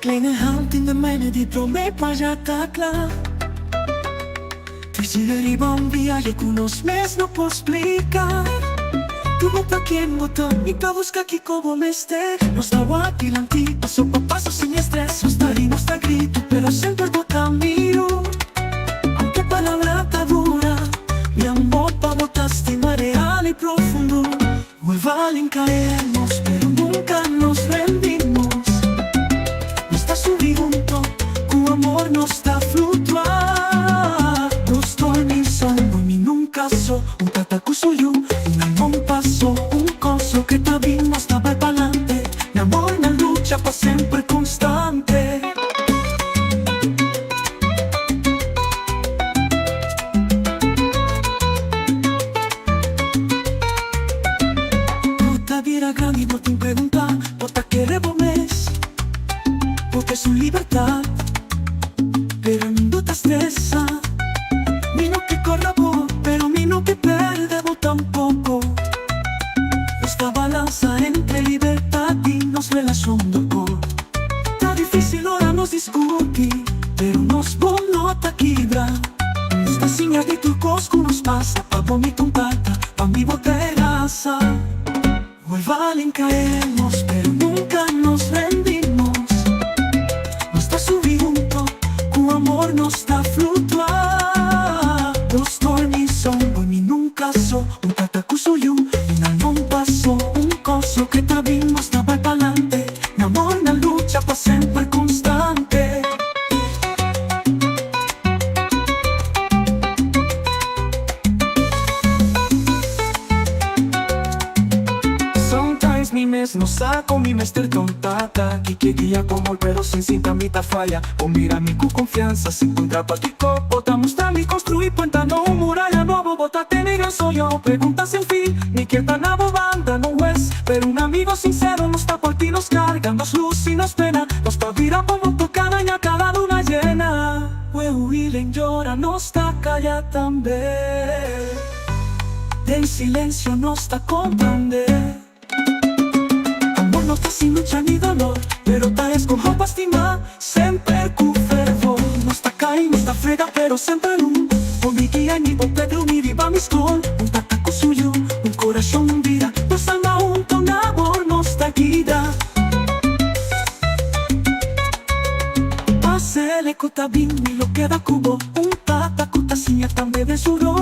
Kleine hand in de mijne die promet maar ja ta clar. Trecerea bombia e cunosc més no posso explicar. Tu no pa quien vota ni pa buscar qui como este. Nos da aquí l'antic, paso pa paso sin estrés. Nos da y nos da grito, pero siempre vota mío. Aunque palabra dura, mi amor pa votaste real y profundo. Vuelvan caemos, pero nunca nos rendimos. No está subindo, cu amor no está flutuar. Nos dormimos sonho, mi nunca so. Un tatacu suyo, un amor paso. Un coso que tabimos estaba pa'lante. Mi amor na lucha pa sempre constante. Vira grande y vos te pregunta, vota querer mes, porque es su libertad, pero el mundo te estresa. Mi no que corra vos, pero mi no que perde vos tampoco. Esta balanza entre libertad y nos relación dolor. Está difícil ahora nos discutir, pero nos nota quibra. Esta señal de tu cosco nos pasa, pa' vos mi contacta, pa' mi boteraza. Vuelvan caemos, pero nunca nos rendimos. No está subindo, cu amor no está flutuar. Los dormis son, hoy mi nunca so. Un tatacu suyo, un almón paso. Un coso que tabimos estaba pa'lante. Mi amor na lucha pa sempre constante. Mi mes no saco mi mester tontata. Que guía como pero sin cinta mitad falla. O mira mi cu confianza se encuentra patico. Botamos tan y construir puenta no muralla nuevo. Botate negra soy yo, pregunta sin fin. Ni que tan banda no es. Pero un amigo sincero nos está por ti nos carga. Nos luz y nos pena. Nos pa' virar como tocada y a cada luna llena. Huilen llora, no está calla también. Del silencio no está comprender. No está sin lucha ni dolor, pero ta escojo pa' estimar. Sempre cu fervor. No está cae, no está frega, pero sempre un. Con mi guía ni por Pedro ni viva mi school. Un tataco suyo, un corazón, un vida. Nos anda un amor, no está guida. Pase le cota bien, ni lo queda cubo. Un tataco tacinha también de suro.